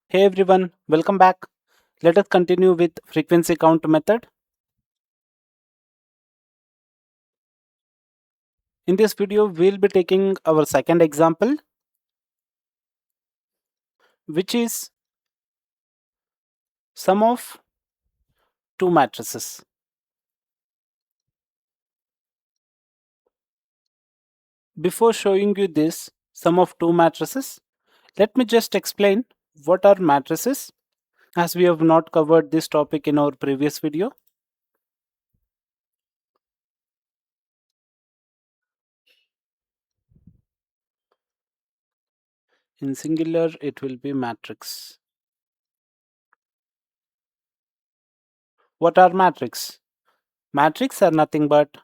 Hey everyone, welcome back. Let us continue with frequency count method. In this video, we'll be taking our second example, which is sum of two matrices. Before showing you this sum of two matrices, let me just explain what are matrices, as we have not covered this topic in our previous video. In singular, it will be matrix. What are matrix? Matrix are nothing but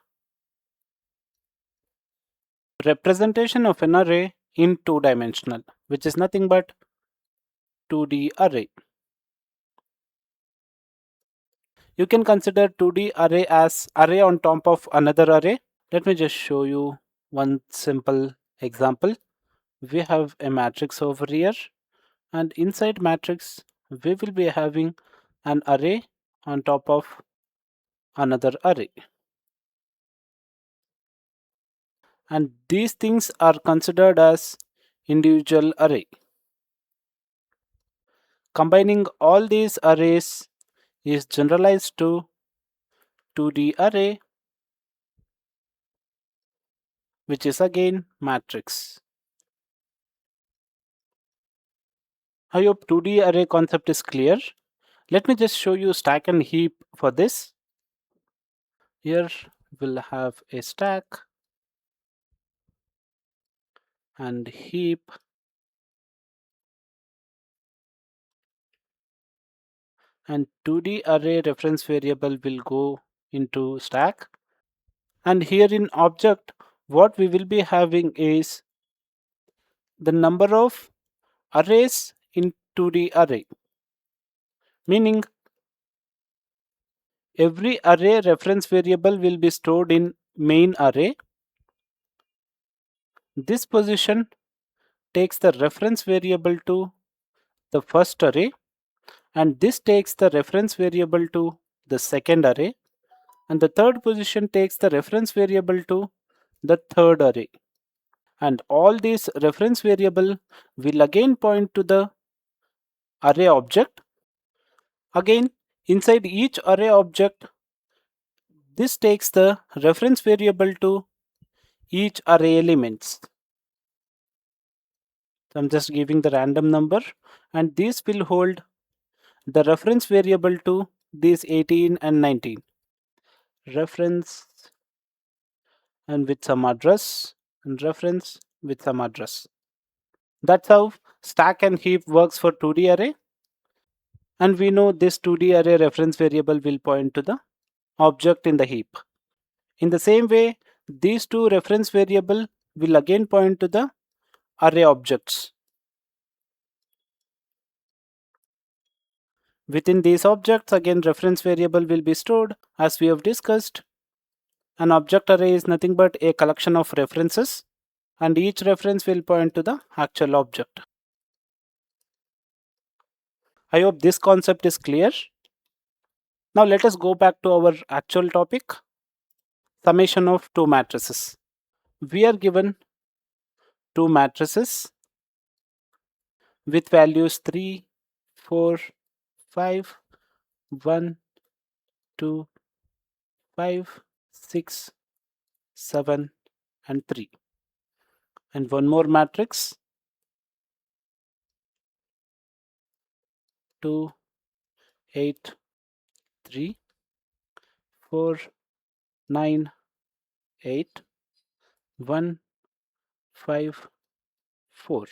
representation of an array in two-dimensional, which is nothing but 2D array. You can consider 2D array as array on top of another array. Let me just show you one simple example. We have a matrix over here, and inside matrix we will be having an array on top of another array, and these things are considered as individual array. Combining all these arrays is generalized to 2D array, which is again matrix. I hope 2D array concept is clear. Let me just show you stack and heap for this. Here we'll have a stack and heap, and 2D array reference variable will go into stack. And here in object, what we will be having is the number of arrays in 2D array, meaning every array reference variable will be stored in main array. This position takes the reference variable to the first array, and this takes the reference variable to the second array, and the third position takes the reference variable to the third array, and all these reference variable will again point to the array object. Again, inside each array object, this takes the reference variable to each array elements. I'm just giving the random number, and this will hold the reference variable to these 18 and 19. Reference and with some address, and reference with some address. That's how stack and heap works for 2D array. And we know this 2D array reference variable will point to the object in the heap. In the same way, these two reference variable will again point to the array objects. Within these objects, again reference variable will be stored. As we have discussed, an object array is nothing but a collection of references, and each reference will point to the actual object. I hope this concept is clear. Now let us go back to our actual topic, summation of two matrices. We are given two matrices with values 3, 4, 5, 1, 2, 5, 6, 7, and 3. And one more matrix, 2, 8, 3, 4, 9, 8, 1, 5, 4.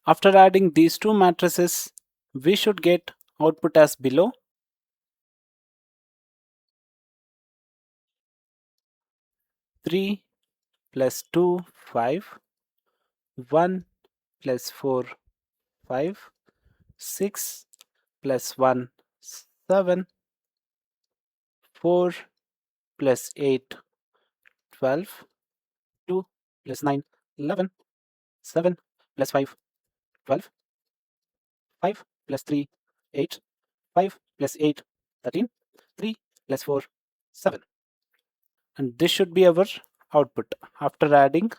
After adding these two matrices, we should get output as below. 3 plus 2, 5, 1 plus 4, 5, 6 plus 1, 7, 4 plus 8, 12, 2 plus 9, 11, 7 plus 5, 12, 5 plus 3, 8. 5 plus 8, 13. 3 plus 4, 7. And this should be our output after adding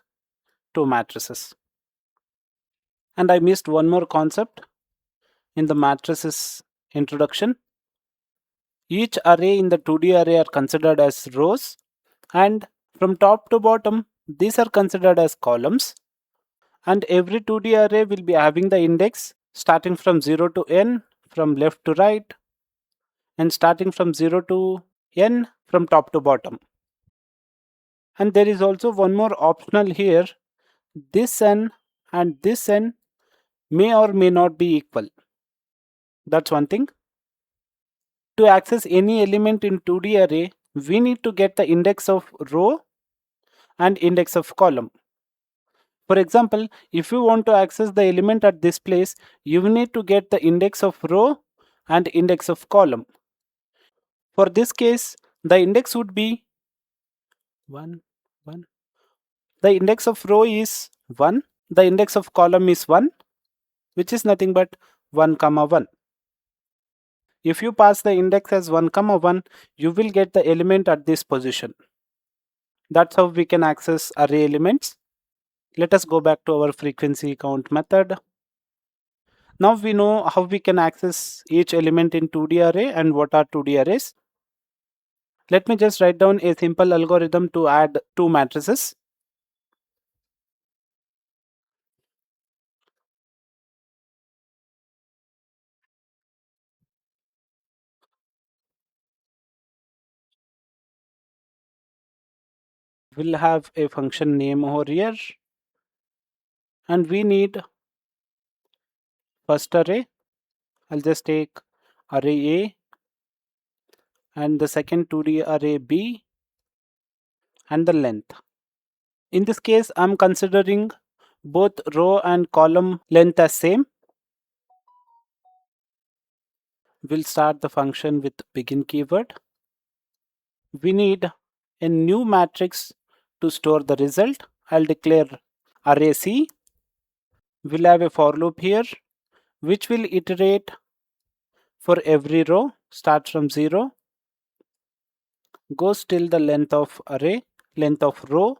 two matrices. And I missed one more concept in the matrices introduction. Each array in the 2D array are considered as rows, and from top to bottom these are considered as columns, and every 2D array will be having the index starting from 0 to n from left to right and starting from 0 to n from top to bottom. And there is also one more optional here. This n and this n may or may not be equal. That's one thing. To access any element in 2D array, we need to get the index of row and index of column. For example, if you want to access the element at this place, you will need to get the index of row and index of column. For this case, the index would be 1, 1. The index of row is 1. The index of column is 1, which is nothing but 1 comma 1. If you pass the index as 1 comma 1, you will get the element at this position. That's how we can access array elements. Let us go back to our frequency count method. Now we know how we can access each element in 2D array and what are 2D arrays. Let me just write down a simple algorithm to add two matrices. We'll have a function name over here, and we need first array. I'll just take array A and the second 2D array B and the length. In this case, I'm considering both row and column length as same. We'll start the function with begin keyword. We need a new matrix to store the result. I'll declare array C. We'll have a for loop here which will iterate for every row, starts from 0, goes till the length of array, length of row,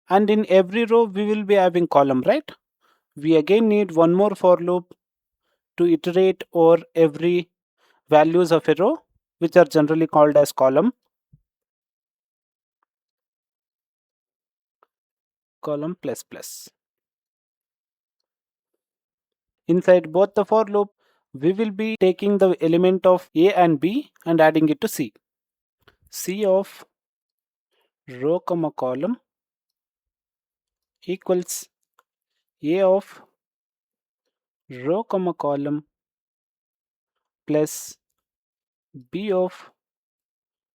and in every row we will be having column, right? We again need one more for loop to iterate over every values of a row, which are generally called as column. Column plus plus. Inside both the for loop, we will be taking the element of A and B and adding it to C. C of row comma column equals A of row comma column plus B of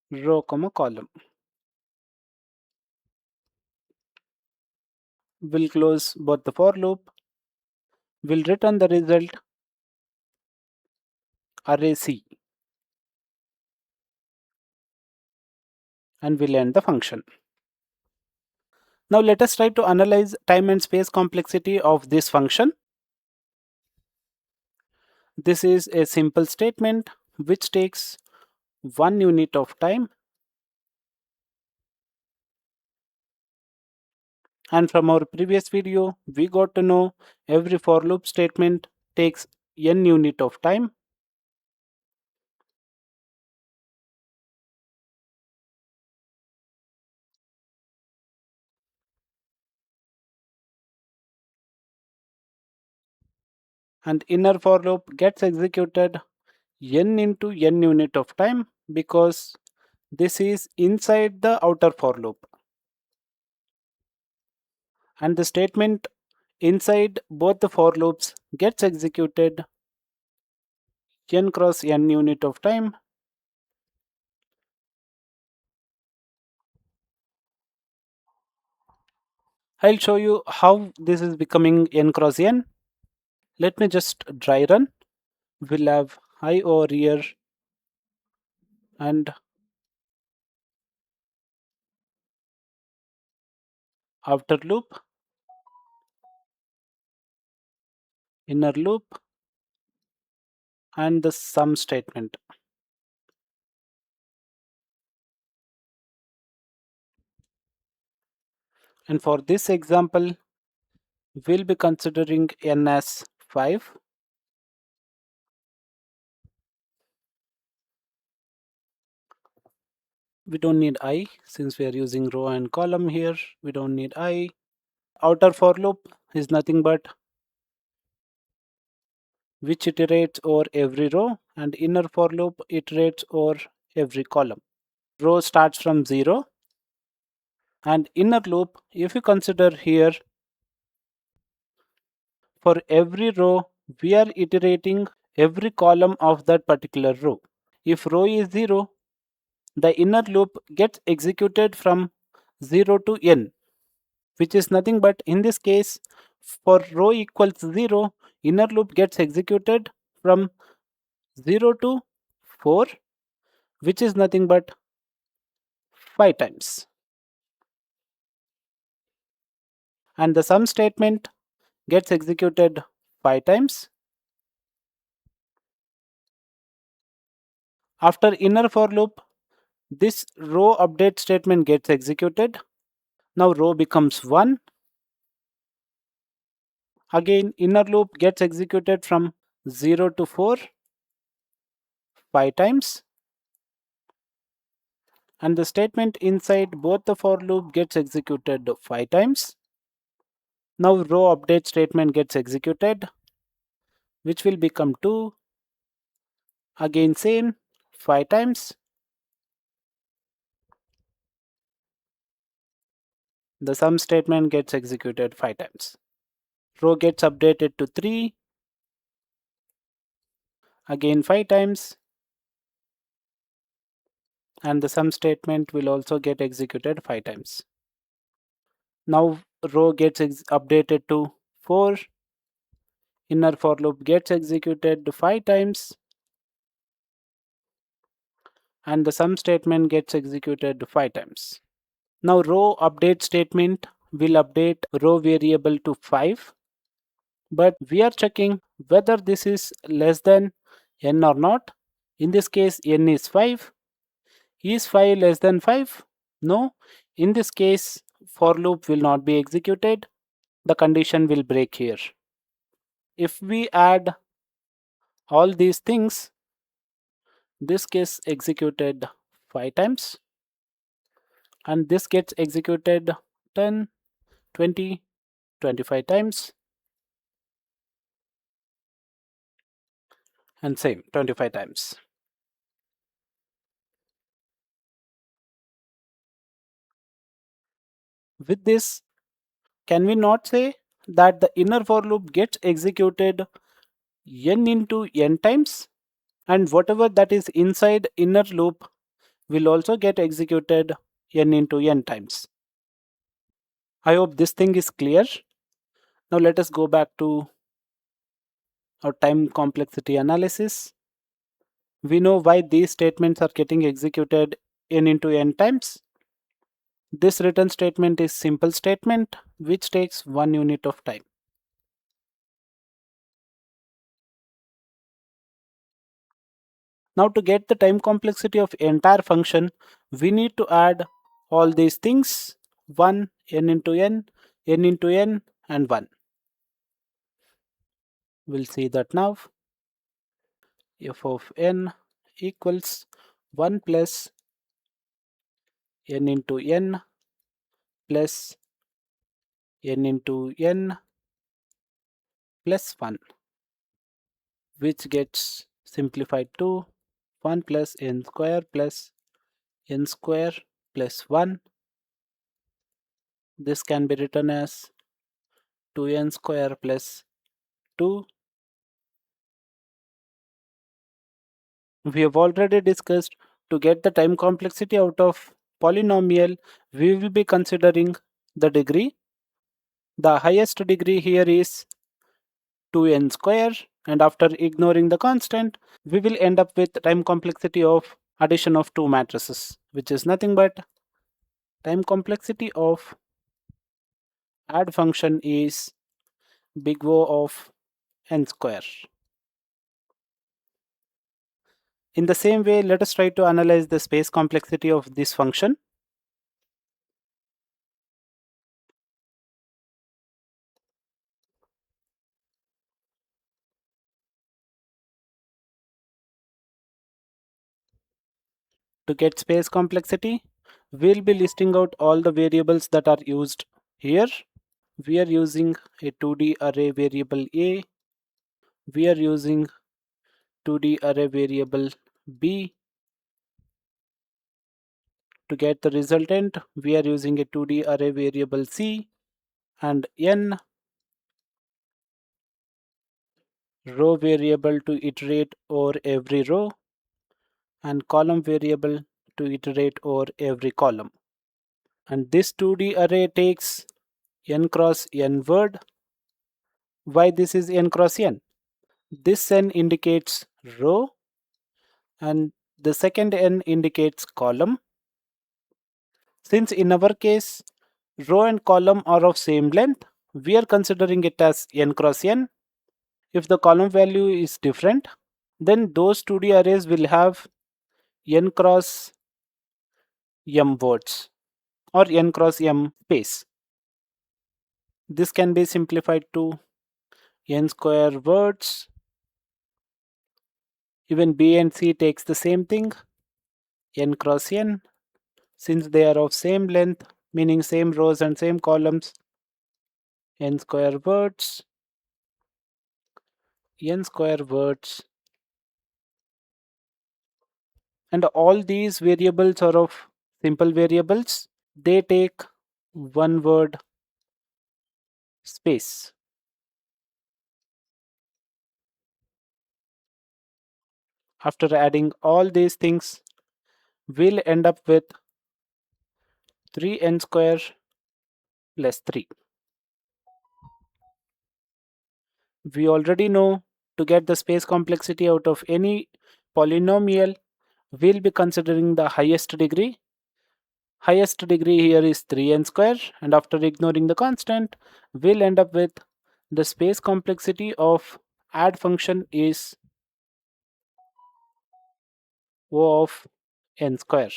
row comma column. We'll close both the for loop. We'll return the result array C and we'll end the function. Now let us try to analyze time and space complexity of this function. This is a simple statement which takes 1 unit of time, and from our previous video we got to know every for loop statement takes n unit of time. And inner for loop gets executed n into n unit of time because this is inside the outer for loop, and the statement inside both the for loops gets executed n cross n unit of time. I'll show you how this is becoming n cross n. Let me just dry run. We'll have I over here and outer loop. inner loop, and the sum statement. And for this example, we'll be considering n as 5. We don't need I since we are using row and column here. We don't need I. Outer for loop is nothing but which iterates over every row, and inner for loop iterates over every column. Row starts from 0, and inner loop, if you consider here, for every row we are iterating every column of that particular row. If row is 0, the inner loop gets executed from 0 to n, which is nothing but, in this case, for row equals 0, inner loop gets executed from 0 to 4, which is nothing but 5 times. And the sum statement gets executed 5 times. After inner for loop, this row update statement gets executed. Now row becomes 1. Again, inner loop gets executed from 0 to 4 5 times. And the statement inside both the for loop gets executed 5 times. Now row update statement gets executed, which will become 2. Again same 5 times. The sum statement gets executed 5 times. Row gets updated to 3. Again 5 times. And the sum statement will also get executed 5 times. Now row gets updated to 4. Inner for loop gets executed 5 times, and the sum statement gets executed 5 times. Now row update statement will update row variable to 5, but we are checking whether this is less than n or not. In this case, n is 5. Is 5 less than 5? No. In this case, for loop will not be executed. The condition will break here. If we add all these things, this gets executed 5 times, and this gets executed 10, 20, 25 times, and same 25 times. With this, can we not say that the inner for loop gets executed n into n times, and whatever that is inside inner loop will also get executed n into n times? I hope this thing is clear. Now let us go back to our time complexity analysis. We know why these statements are getting executed n into n times. This return statement is simple statement which takes 1 unit of time. Now to get the time complexity of entire function, we need to add all these things: 1, n into n, n into n, and 1. We'll see that now. F of n equals 1 plus n into n plus n into n plus 1, which gets simplified to 1 plus n square plus n square plus 1. This can be written as 2n square plus 2. We have already discussed, to get the time complexity out of polynomial, we will be considering the degree. The highest degree here is 2n square, and after ignoring the constant, we will end up with time complexity of addition of two matrices, which is nothing but time complexity of add function is big O of n square. In the same way, let us try to analyze the space complexity of this function. To get space complexity, we'll be listing out all the variables that are used here. We are using a 2D array variable A. We are using 2D array variable B. To get the resultant, we are using a 2D array variable C and N, row variable to iterate over every row, and column variable to iterate over every column. And this 2D array takes n cross n word. Why this is n cross n? This n indicates row and the second n indicates column. Since in our case row and column are of same length, we are considering it as n cross n. If the column value is different, then those 2D arrays will have n cross m words or n cross m space. This can be simplified to n square words. Even B and C takes the same thing, n cross n. Since they are of same length, meaning same rows and same columns, n square words, n square words. And all these variables are of simple variables. They take one word space. After adding all these things, we'll end up with 3n square plus 3. We already know to get the space complexity out of any polynomial, we'll be considering the highest degree. Highest degree here is 3n square, and after ignoring the constant, we'll end up with the space complexity of add function is O of n square.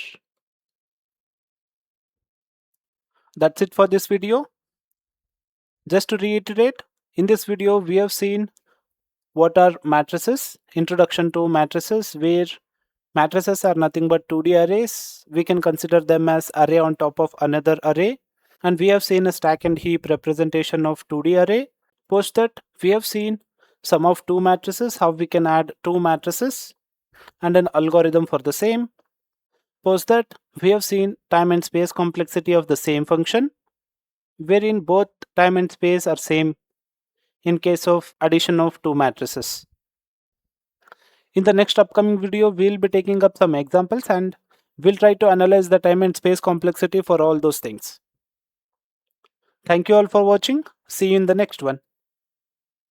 That's it for this video. Just to reiterate, in this video we have seen what are matrices, introduction to matrices, where matrices are nothing but 2D arrays. We can consider them as array on top of another array. And we have seen a stack and heap representation of 2D array. Post that, we have seen sum of two matrices, how we can add two matrices and an algorithm for the same. Post that, we have seen time and space complexity of the same function, wherein both time and space are same in case of addition of two matrices. In the next upcoming video, we'll be taking up some examples and we'll try to analyze the time and space complexity for all those things. Thank you all for watching. See you in the next one.